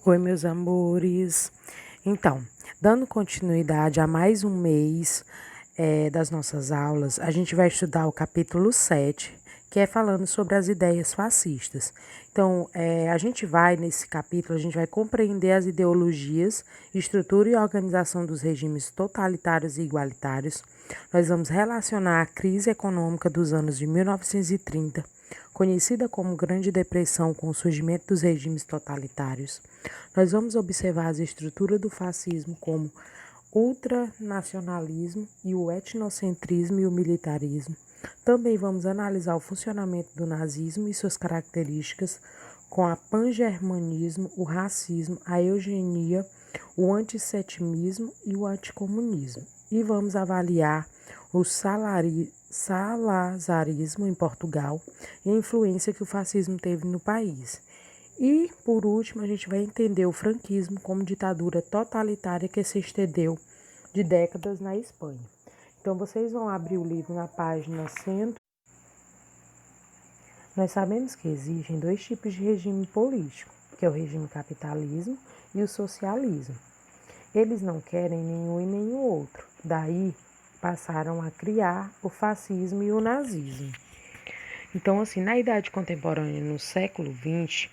Oi, meus amores. Então, dando continuidade a mais um mês das nossas aulas, a gente vai estudar o capítulo 7, que é falando sobre as ideias fascistas. Então, nesse capítulo, a gente vai compreender as ideologias, estrutura e organização dos regimes totalitários e igualitários. Nós vamos relacionar a crise econômica dos anos de 1930, conhecida como Grande Depressão, com o surgimento dos regimes totalitários. Nós vamos observar as estruturas do fascismo como ultranacionalismo e o etnocentrismo e o militarismo. Também vamos analisar o funcionamento do nazismo e suas características com a pangermanismo, o racismo, a eugenia, o antissemitismo e o anticomunismo. E vamos avaliar o salazarismo em Portugal e a influência que o fascismo teve no país. E, por último, a gente vai entender o franquismo como ditadura totalitária que se estendeu de décadas na Espanha. Então, vocês vão abrir o livro na página 100. Nós sabemos que existem dois tipos de regime político, que é o regime capitalismo e o socialismo. Eles não querem nenhum e nem o outro. Daí, passaram a criar o fascismo e o nazismo. Então, assim, na Idade Contemporânea, no século XX,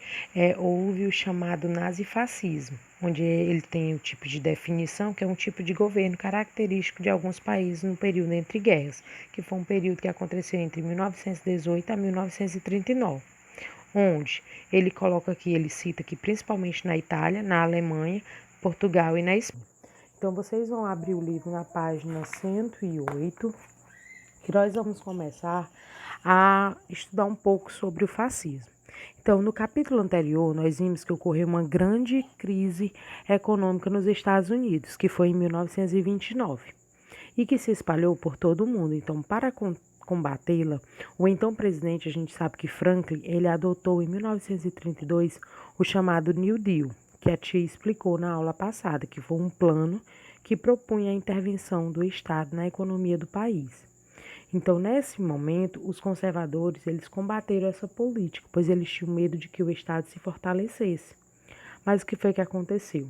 houve o chamado nazifascismo, onde ele tem o tipo de definição que é um tipo de governo característico de alguns países no período entre guerras, que foi um período que aconteceu entre 1918 a 1939, onde ele coloca aqui, ele cita aqui principalmente na Itália, na Alemanha, Portugal e na Espanha. Então, vocês vão abrir o livro na página 108, que nós vamos começar a estudar um pouco sobre o fascismo. Então, no capítulo anterior, nós vimos que ocorreu uma grande crise econômica nos Estados Unidos, que foi em 1929, e que se espalhou por todo o mundo. Então, para combatê-la, o então presidente, a gente sabe que Franklin, ele adotou em 1932 o chamado New Deal, que a tia explicou na aula passada, que foi um plano que propunha a intervenção do Estado na economia do país. Então, nesse momento, os conservadores eles combateram essa política, pois eles tinham medo de que o Estado se fortalecesse. Mas o que foi que aconteceu?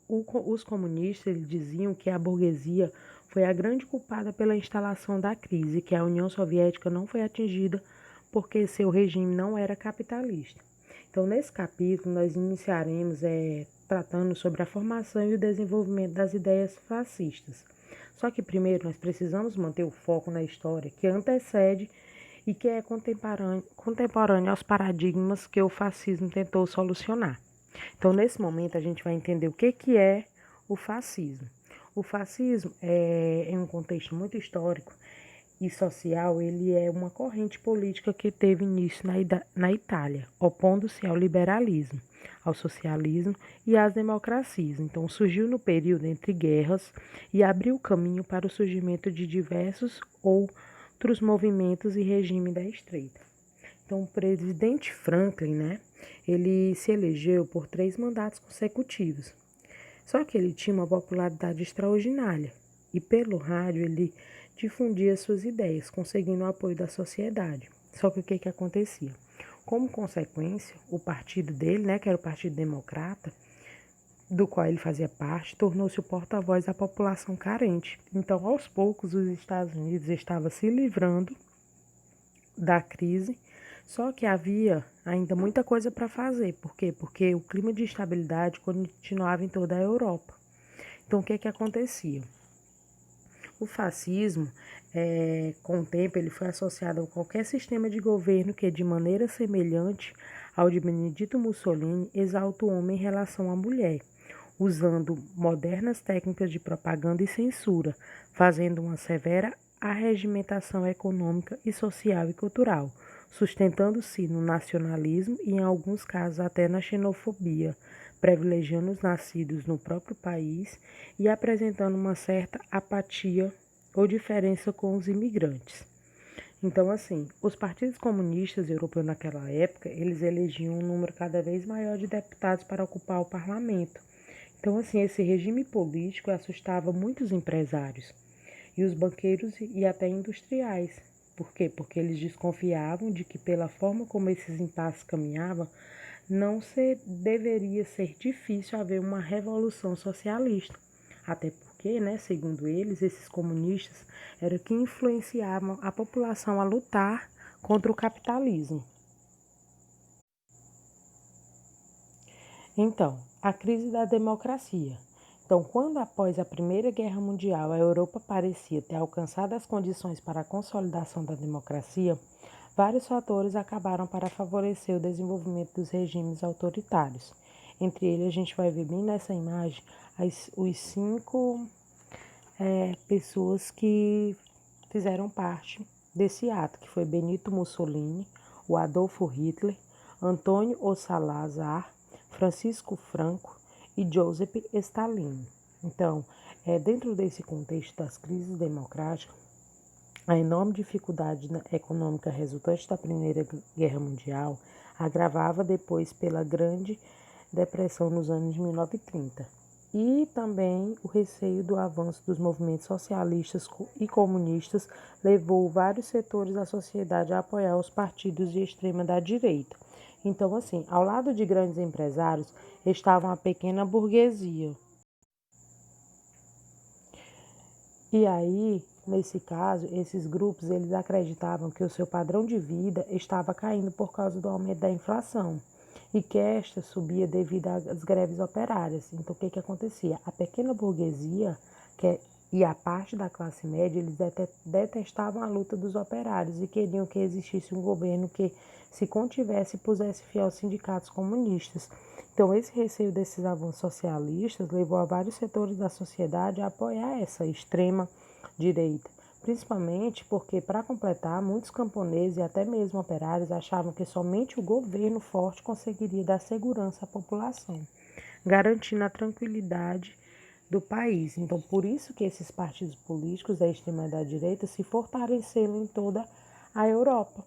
Os comunistas eles diziam que a burguesia foi a grande culpada pela instalação da crise, que a União Soviética não foi atingida porque seu regime não era capitalista. Então, nesse capítulo, nós iniciaremos tratando sobre a formação e o desenvolvimento das ideias fascistas. Só que primeiro nós precisamos manter o foco na história que antecede e que é contemporânea aos paradigmas que o fascismo tentou solucionar. Então, nesse momento, a gente vai entender o que é o fascismo. O fascismo em um contexto muito histórico e social, ele é uma corrente política que teve início na Itália, opondo-se ao liberalismo, ao socialismo e às democracias. Então, surgiu no período entre guerras e abriu caminho para o surgimento de diversos outros movimentos e regime da Estreita. Então, o presidente Franklin, né, ele se elegeu por 3 mandatos consecutivos. Só que ele tinha uma popularidade extraordinária e pelo rádio ele difundia suas ideias, conseguindo o apoio da sociedade. Só que o que acontecia? Como consequência, o partido dele, né, que era o Partido Democrata, do qual ele fazia parte, tornou-se o porta-voz da população carente. Então, aos poucos, os Estados Unidos estavam se livrando da crise, só que havia ainda muita coisa para fazer. Por quê? Porque o clima de instabilidade continuava em toda a Europa. Então, o que acontecia? O fascismo, com o tempo, ele foi associado a qualquer sistema de governo que, de maneira semelhante ao de Benedito Mussolini, exalta o homem em relação à mulher, usando modernas técnicas de propaganda e censura, fazendo uma severa arregimentação econômica e social e cultural, sustentando-se no nacionalismo e, em alguns casos, até na xenofobia, privilegiando os nascidos no próprio país e apresentando uma certa apatia ou diferença com os imigrantes. Então, assim, os partidos comunistas europeus naquela época, eles elegiam um número cada vez maior de deputados para ocupar o parlamento. Então, assim, esse regime político assustava muitos empresários e os banqueiros e até industriais. Por quê? Porque eles desconfiavam de que, pela forma como esses impasses caminhavam, deveria ser difícil haver uma revolução socialista. Até porque, né, segundo eles, esses comunistas eram que influenciavam a população a lutar contra o capitalismo. Então, a crise da democracia. Então, quando após a Primeira Guerra Mundial a Europa parecia ter alcançado as condições para a consolidação da democracia, vários fatores acabaram para favorecer o desenvolvimento dos regimes autoritários. Entre eles, a gente vai ver bem nessa imagem os cinco pessoas que fizeram parte desse ato, que foi Benito Mussolini, o Adolfo Hitler, Antônio O Salazar, Francisco Franco e Joseph Stalin. Então, dentro desse contexto das crises democráticas, a enorme dificuldade econômica resultante da Primeira Guerra Mundial agravava depois pela Grande Depressão nos anos de 1930. E também o receio do avanço dos movimentos socialistas e comunistas levou vários setores da sociedade a apoiar os partidos de extrema da direita. Então, assim, ao lado de grandes empresários estava a pequena burguesia. E aí, nesse caso, esses grupos eles acreditavam que o seu padrão de vida estava caindo por causa do aumento da inflação e que esta subia devido às greves operárias. Então, o que acontecia? A pequena burguesia e a parte da classe média, eles detestavam a luta dos operários e queriam que existisse um governo que se contivesse e pusesse fim aos sindicatos comunistas. Então, esse receio desses avanços socialistas levou a vários setores da sociedade a apoiar essa extrema direita, principalmente porque, para completar, muitos camponeses e até mesmo operários achavam que somente o governo forte conseguiria dar segurança à população, garantindo a tranquilidade do país. Então, por isso que esses partidos políticos da extrema-direita se fortaleceram em toda a Europa.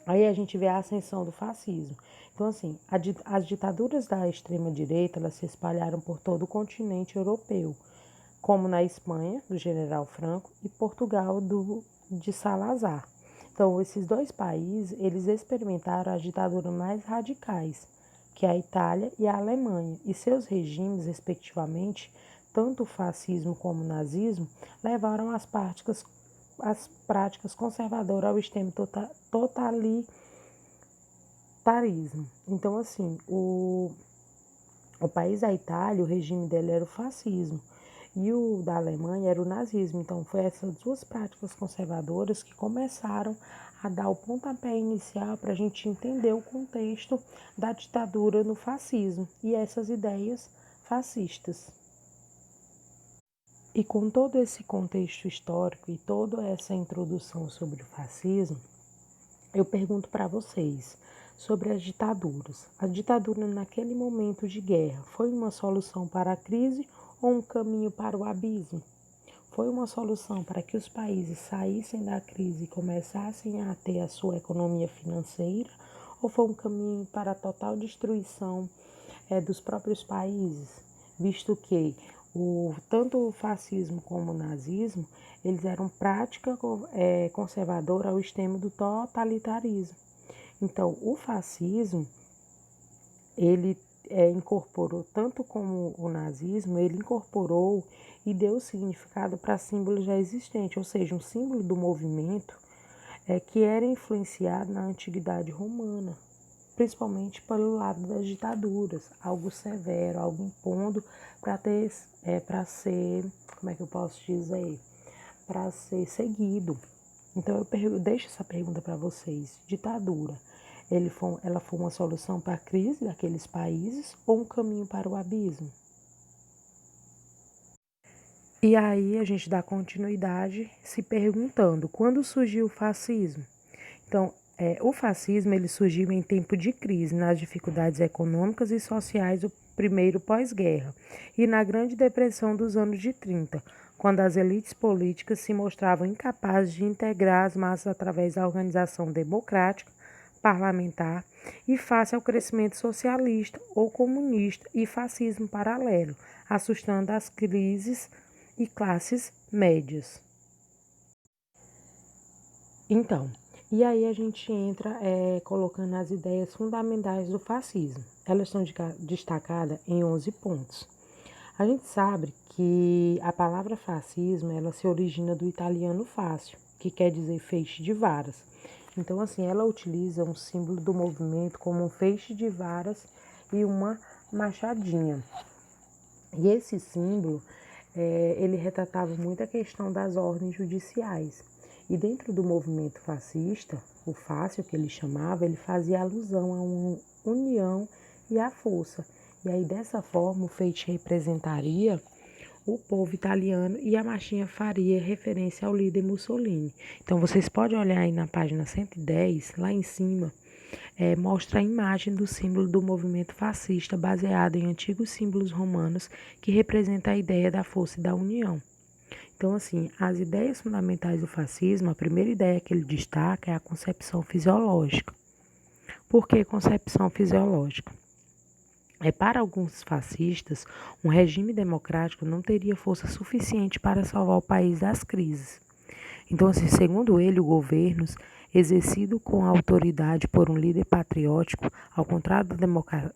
Aí a gente vê a ascensão do fascismo. Então, assim, as ditaduras da extrema-direita, elas se espalharam por todo o continente europeu, como na Espanha, do general Franco, e Portugal, de Salazar. Então, esses dois países, eles experimentaram as ditaduras mais radicais, que é a Itália e a Alemanha, e seus regimes, respectivamente, tanto o fascismo como o nazismo, levaram as práticas conservadoras ao extremo totalitarismo. Então, assim, o país da Itália, o regime dele era o fascismo, e o da Alemanha era o nazismo. Então, foi essas duas práticas conservadoras que começaram a dar o pontapé inicial para a gente entender o contexto da ditadura no fascismo e essas ideias fascistas. E com todo esse contexto histórico e toda essa introdução sobre o fascismo, eu pergunto para vocês sobre as ditaduras. A ditadura naquele momento de guerra foi uma solução para a crise ou um caminho para o abismo? Foi uma solução para que os países saíssem da crise e começassem a ter a sua economia financeira? Ou foi um caminho para a total destruição dos próprios países? Visto que tanto o fascismo como o nazismo, eles eram prática conservadora ao extremo do totalitarismo. Então, o fascismo, ele incorporou, tanto como o nazismo, ele incorporou e deu significado para símbolos já existentes, ou seja, um símbolo do movimento que era influenciado na antiguidade romana, principalmente pelo lado das ditaduras, algo severo, algo impondo para ser, como é que eu posso dizer, para ser seguido. Então eu deixo essa pergunta para vocês: ditadura, ela foi uma solução para a crise daqueles países ou um caminho para o abismo? E aí a gente dá continuidade se perguntando: quando surgiu o fascismo? Então, o fascismo ele surgiu em tempo de crise, nas dificuldades econômicas e sociais do primeiro pós-guerra e na Grande Depressão dos anos de 30, quando as elites políticas se mostravam incapazes de integrar as massas através da organização democrática, parlamentar e face ao crescimento socialista ou comunista e fascismo paralelo, assustando as crises e classes médias. Então, E aí a gente entra colocando as ideias fundamentais do fascismo. Elas são destacadas em 11 pontos. A gente sabe que a palavra fascismo, ela se origina do italiano fácil, que quer dizer feixe de varas. Então, assim, ela utiliza um símbolo do movimento como um feixe de varas e uma machadinha. E esse símbolo, ele retratava muito a questão das ordens judiciais. E dentro do movimento fascista, o fácil que ele chamava, ele fazia alusão a uma união e à força. E aí, dessa forma, o feixe representaria o povo italiano e a marchinha faria referência ao líder Mussolini. Então, vocês podem olhar aí na página 110, lá em cima, mostra a imagem do símbolo do movimento fascista baseado em antigos símbolos romanos que representa a ideia da força e da união. Então, assim, as ideias fundamentais do fascismo, a primeira ideia que ele destaca é a concepção fisiológica. Por que concepção fisiológica? Para alguns fascistas, um regime democrático não teria força suficiente para salvar o país das crises. Então, assim, segundo ele, o governo, exercido com autoridade por um líder patriótico, ao contrário da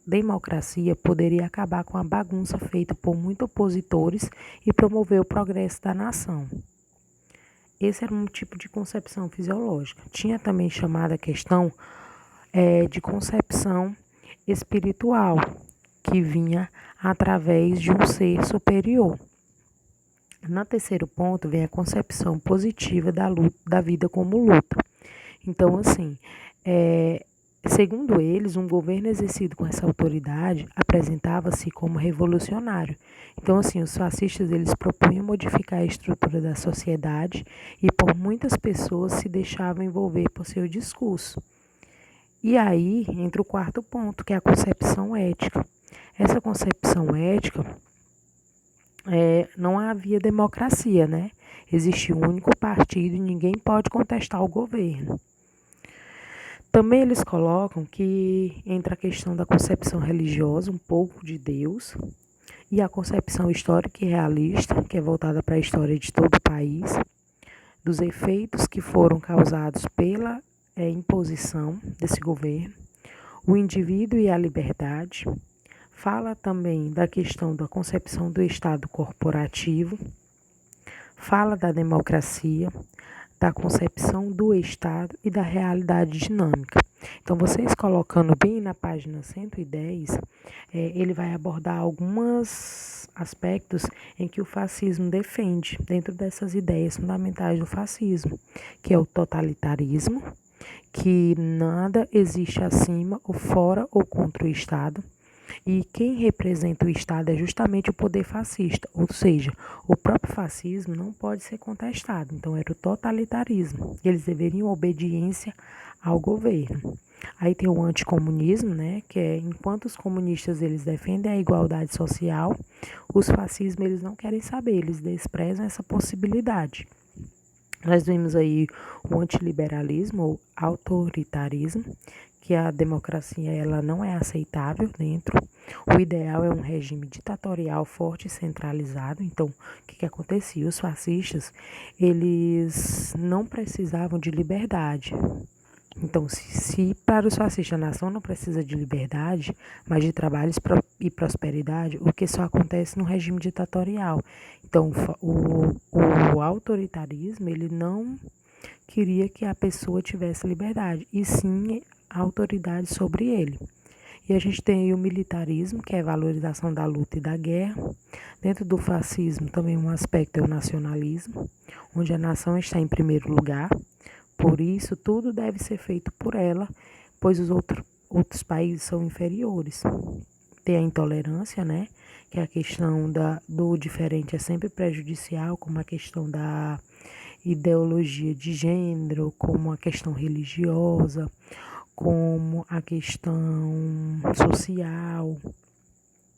democracia, poderia acabar com a bagunça feita por muitos opositores e promover o progresso da nação. Esse era um tipo de concepção fisiológica. Tinha também chamada questão de concepção espiritual, que vinha através de um ser superior. No terceiro ponto vem a concepção positiva da vida como luta. Então, assim, segundo eles, um governo exercido com essa autoridade apresentava-se como revolucionário. Então, assim, os fascistas eles propunham modificar a estrutura da sociedade e por muitas pessoas se deixavam envolver por seu discurso. E aí entra o quarto ponto, que é a concepção ética. Essa concepção ética, não havia democracia, né? Existia um único partido e ninguém pode contestar o governo. Também eles colocam que entra a questão da concepção religiosa, um pouco de Deus, e a concepção histórica e realista, que é voltada para a história de todo o país, dos efeitos que foram causados pela imposição desse governo, o indivíduo e a liberdade. Fala também da questão da concepção do Estado corporativo, fala da democracia, da concepção do Estado e da realidade dinâmica. Então, vocês colocando bem na página 110, ele vai abordar alguns aspectos em que o fascismo defende, dentro dessas ideias fundamentais do fascismo, que é o totalitarismo, que nada existe acima ou fora ou contra o Estado. E quem representa o Estado é justamente o poder fascista, ou seja, o próprio fascismo não pode ser contestado. Então, era o totalitarismo. Eles deveriam obediência ao governo. Aí tem o anticomunismo, né, que é enquanto os comunistas eles defendem a igualdade social, os fascismos eles não querem saber, eles desprezam essa possibilidade. Nós vimos aí o antiliberalismo ou autoritarismo, que a democracia ela não é aceitável dentro. O ideal é um regime ditatorial forte e centralizado. Então, o que acontecia? Os fascistas, eles não precisavam de liberdade. Então, se para os fascistas a nação não precisa de liberdade, mas de trabalho e prosperidade, o que só acontece no regime ditatorial. Então, o autoritarismo, ele não queria que a pessoa tivesse liberdade, e sim a autoridade sobre ele. E a gente tem aí o militarismo, que é a valorização da luta e da guerra. Dentro do fascismo, também um aspecto é o nacionalismo, onde a nação está em primeiro lugar. Por isso, tudo deve ser feito por ela, pois os outros países são inferiores. Tem a intolerância, né? Que é a questão do diferente é sempre prejudicial, como a questão da ideologia de gênero, como a questão religiosa, como a questão social.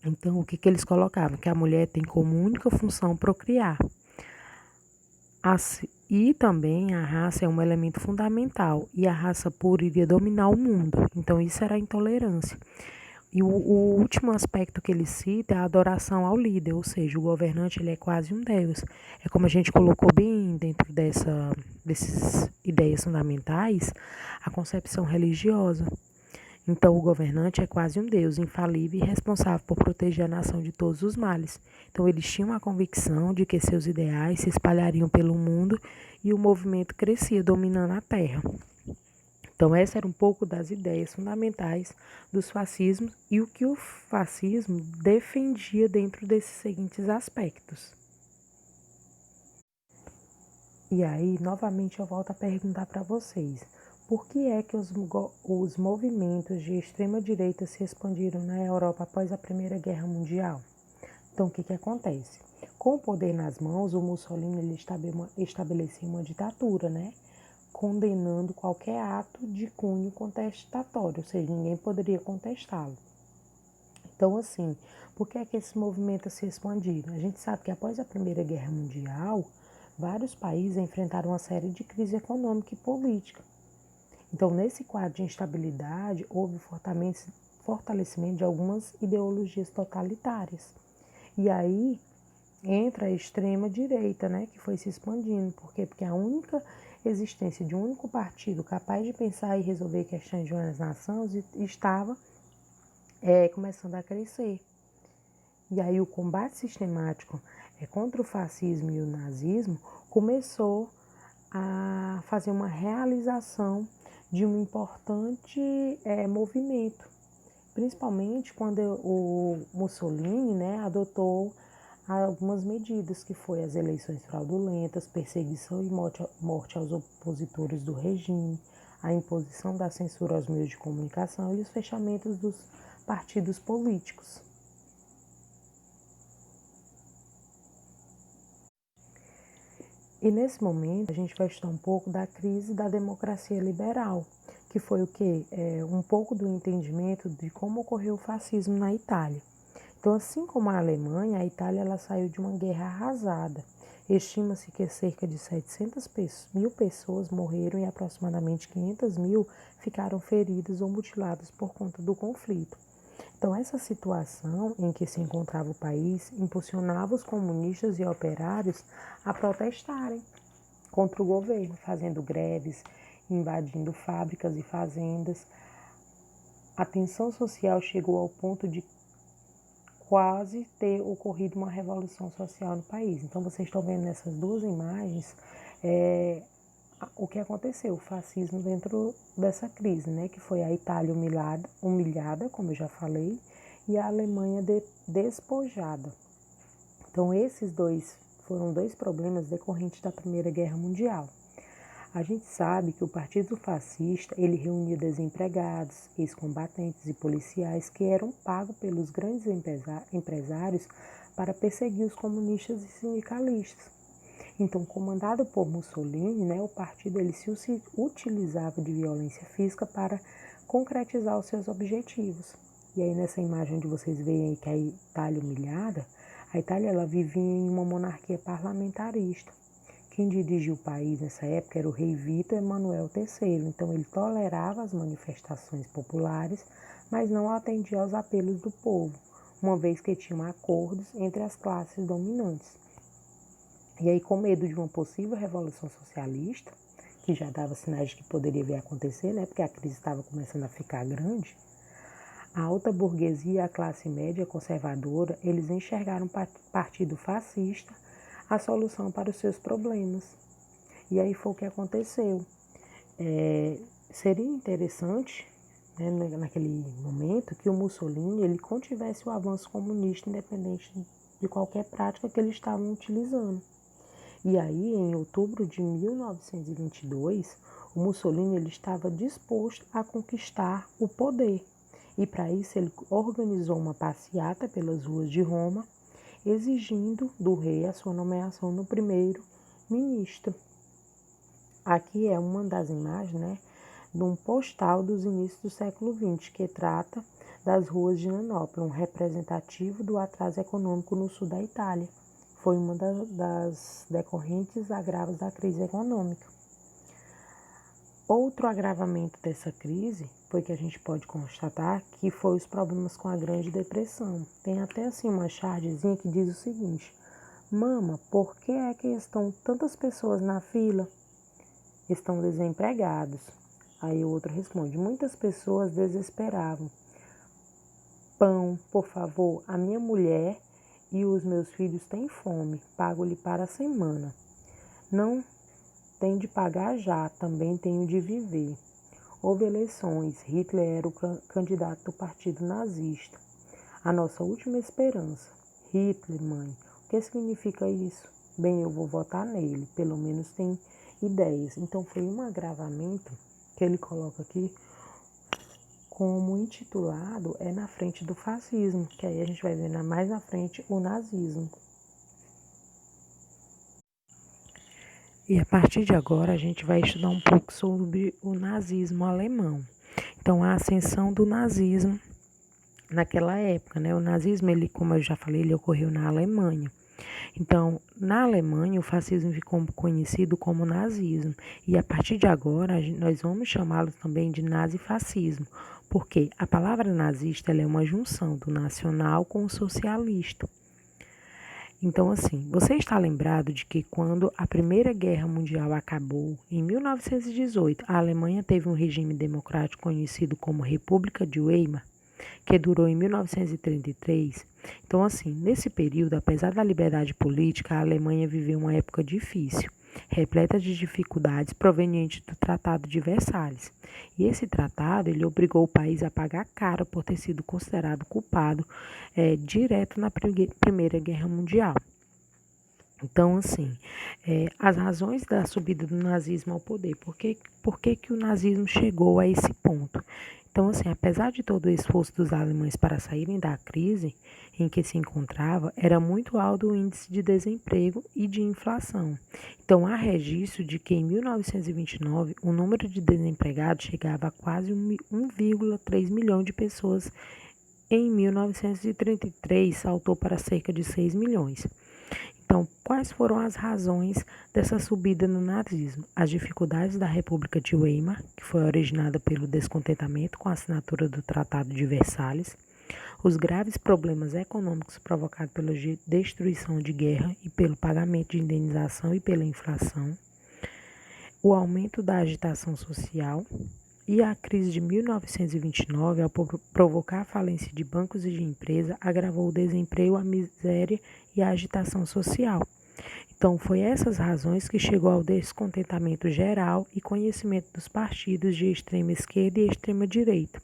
Então, o que eles colocavam? Que a mulher tem como única função procriar. E também a raça é um elemento fundamental e a raça pura iria dominar o mundo. Então, isso era a intolerância. o último aspecto que ele cita é a adoração ao líder, ou seja, o governante ele é quase um deus. É como a gente colocou bem dentro dessas ideias fundamentais, a concepção religiosa. Então, o governante é quase um deus, infalível e responsável por proteger a nação de todos os males. Então, eles tinham a convicção de que seus ideais se espalhariam pelo mundo e o movimento crescia, dominando a terra. Então, essa era um pouco das ideias fundamentais dos fascismos e o que o fascismo defendia dentro desses seguintes aspectos. E aí, novamente, eu volto a perguntar para vocês: por que é que os movimentos de extrema-direita se expandiram na Europa após a Primeira Guerra Mundial? Então, o que acontece? Com o poder nas mãos, o Mussolini ele estabeleceu uma ditadura, né? Condenando qualquer ato de cunho contestatório, ou seja, ninguém poderia contestá-lo. Então, assim, por que é que esses movimentos se expandiram? A gente sabe que após a Primeira Guerra Mundial, vários países enfrentaram uma série de crises econômica e política. Então, nesse quadro de instabilidade, houve fortalecimento de algumas ideologias totalitárias. E aí entra a extrema-direita, né, que foi se expandindo. Por quê? Porque a única existência de um único partido capaz de pensar e resolver questões de uma nação estava começando a crescer. E aí o combate sistemático contra o fascismo e o nazismo começou a fazer uma realização de um importante movimento, principalmente quando o Mussolini, né, adotou algumas medidas, que foi as eleições fraudulentas, perseguição e morte aos opositores do regime, a imposição da censura aos meios de comunicação e os fechamentos dos partidos políticos. E nesse momento a gente vai estudar um pouco da crise da democracia liberal, que foi o quê? Um pouco do entendimento de como ocorreu o fascismo na Itália. Então, assim como a Alemanha, a Itália ela saiu de uma guerra arrasada. Estima-se que cerca de 700 mil pessoas morreram e aproximadamente 500 mil ficaram feridas ou mutiladas por conta do conflito. Então, essa situação em que se encontrava o país impulsionava os comunistas e operários a protestarem contra o governo, fazendo greves, invadindo fábricas e fazendas. A tensão social chegou ao ponto de quase ter ocorrido uma revolução social no país. Então, vocês estão vendo nessas duas imagens o que aconteceu, o fascismo dentro dessa crise, né? Que foi a Itália humilhada, como eu já falei, e a Alemanha despojada. Então, esses foram dois problemas decorrentes da Primeira Guerra Mundial. A gente sabe que o Partido Fascista, ele reunia desempregados, ex-combatentes e policiais que eram pagos pelos grandes empresários para perseguir os comunistas e sindicalistas. Então, comandado por Mussolini, né, o partido ele se utilizava de violência física para concretizar os seus objetivos. E aí, nessa imagem onde vocês veem aí que a Itália humilhada, a Itália ela vivia em uma monarquia parlamentarista. Quem dirigia o país nessa época era o rei Vítor Emanuel III. Então, ele tolerava as manifestações populares, mas não atendia aos apelos do povo, uma vez que tinham acordos entre as classes dominantes. E aí, com medo de uma possível revolução socialista, que já dava sinais de que poderia vir a acontecer, né, porque a crise estava começando a ficar grande, a alta burguesia e a classe média conservadora, eles enxergaram o partido fascista a solução para os seus problemas. E aí foi o que aconteceu. Seria interessante, né, naquele momento, que o Mussolini ele contivesse o avanço comunista independente de qualquer prática que eles estavam utilizando. E aí, em outubro de 1922, o Mussolini ele estava disposto a conquistar o poder. E para isso ele organizou uma passeata pelas ruas de Roma, exigindo do rei a sua nomeação no primeiro-ministro. Aqui é uma das imagens, né, de um postal dos inícios do século XX, que trata das ruas de Nanópolis, um representativo do atraso econômico no sul da Itália. Foi uma das decorrentes agravos da crise econômica. Outro agravamento dessa crise foi que a gente pode constatar que foi os problemas com a Grande Depressão. Tem até assim uma chargezinha que diz o seguinte: Mama, por que é que estão tantas pessoas na fila? Estão desempregados. Aí o outro responde: muitas pessoas desesperavam. Pão, por favor, a minha mulher e os meus filhos têm fome, pago-lhe para a semana. Não tem de pagar já, também tenho de viver. Houve eleições, Hitler era o candidato do partido nazista. A nossa última esperança. Hitler, mãe, o que significa isso? Bem, eu vou votar nele, pelo menos tem ideias. Então foi um agravamento que ele coloca aqui como intitulado é na frente do fascismo, que aí a gente vai ver mais na frente o nazismo. E a partir de agora a gente vai estudar um pouco sobre o nazismo alemão. Então a ascensão do nazismo naquela época, né? O nazismo, ele, como eu já falei, ele ocorreu na Alemanha. Então, na Alemanha, o fascismo ficou conhecido como nazismo. E a partir de agora, nós vamos chamá-lo também de nazifascismo. Porque a palavra nazista ela é uma junção do nacional com o socialista. Então, assim, você está lembrado de que quando a Primeira Guerra Mundial acabou, em 1918, a Alemanha teve um regime democrático conhecido como República de Weimar, que durou em 1933. Então, assim, nesse período, apesar da liberdade política, a Alemanha viveu uma época difícil, repleta de dificuldades provenientes do Tratado de Versalhes. E esse tratado, ele obrigou o país a pagar caro por ter sido considerado culpado direto na Primeira Guerra Mundial. Então, assim, as razões da subida do nazismo ao poder, por que o nazismo chegou a esse ponto? Então, assim, apesar de todo o esforço dos alemães para saírem da crise em que se encontrava, era muito alto o índice de desemprego e de inflação. Então, há registro de que em 1929 o número de desempregados chegava a quase 1,3 milhão de pessoas. Em 1933, saltou para cerca de 6 milhões. Então, quais foram as razões dessa subida no nazismo? As dificuldades da República de Weimar, que foi originada pelo descontentamento com a assinatura do Tratado de Versalhes, os graves problemas econômicos provocados pela destruição de guerra e pelo pagamento de indenização e pela inflação, o aumento da agitação social e a crise de 1929, ao provocar a falência de bancos e de empresas, agravou o desemprego, a miséria e a agitação social. Então, foi essas razões que chegou ao descontentamento geral e conhecimento dos partidos de extrema esquerda e extrema direita.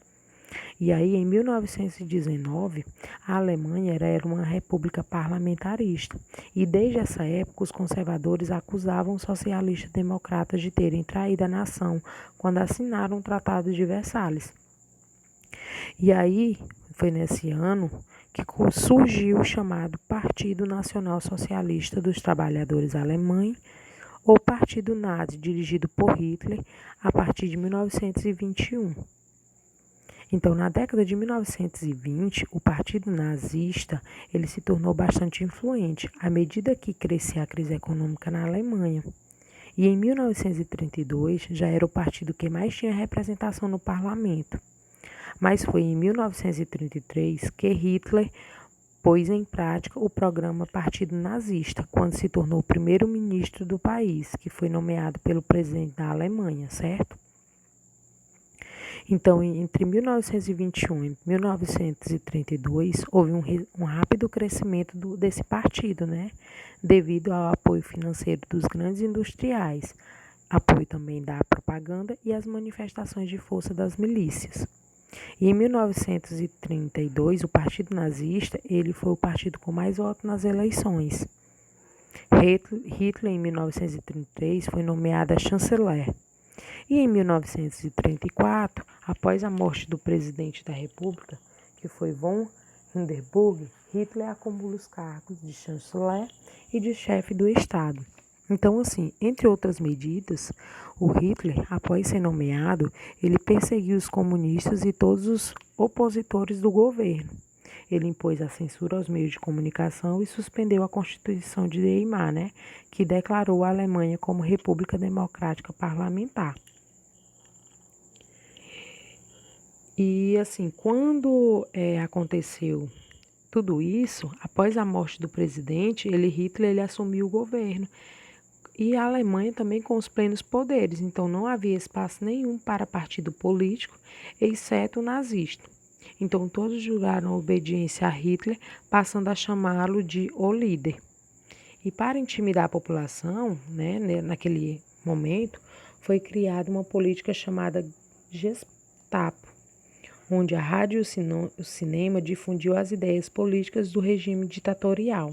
E aí, em 1919, a Alemanha era uma república parlamentarista. E desde essa época, os conservadores acusavam os socialistas democratas de terem traído a nação quando assinaram o Tratado de Versalhes. E aí, foi nesse ano que surgiu o chamado Partido Nacional Socialista dos Trabalhadores Alemães, ou Partido Nazi, dirigido por Hitler, a partir de 1921. Então, na década de 1920, o Partido Nazista ele se tornou bastante influente à medida que crescia a crise econômica na Alemanha. E em 1932 já era o partido que mais tinha representação no parlamento. Mas foi em 1933 que Hitler pôs em prática o programa Partido Nazista, quando se tornou o primeiro-ministro do país, que foi nomeado pelo presidente da Alemanha, certo? Então, entre 1921 e 1932, houve um rápido crescimento desse partido, né? Devido ao apoio financeiro dos grandes industriais, apoio também da propaganda e as manifestações de força das milícias. E em 1932, o Partido Nazista ele foi o partido com mais votos nas eleições. Hitler, em 1933, foi nomeado chanceler. E em 1934, após a morte do presidente da República, que foi von Hindenburg, Hitler acumula os cargos de chanceler e de chefe do Estado. Então, assim, entre outras medidas, o Hitler, após ser nomeado, ele perseguiu os comunistas e todos os opositores do governo. Ele impôs a censura aos meios de comunicação e suspendeu a Constituição de Weimar, né, que declarou a Alemanha como República Democrática Parlamentar. E assim, quando aconteceu tudo isso, após a morte do presidente, Hitler, ele assumiu o governo. E a Alemanha também com os plenos poderes, então não havia espaço nenhum para partido político, exceto o nazista. Então todos juraram obediência a Hitler, passando a chamá-lo de o líder. E para intimidar a população, naquele momento, foi criada uma política chamada Gestapo, onde a rádio e o cinema difundiu as ideias políticas do regime ditatorial.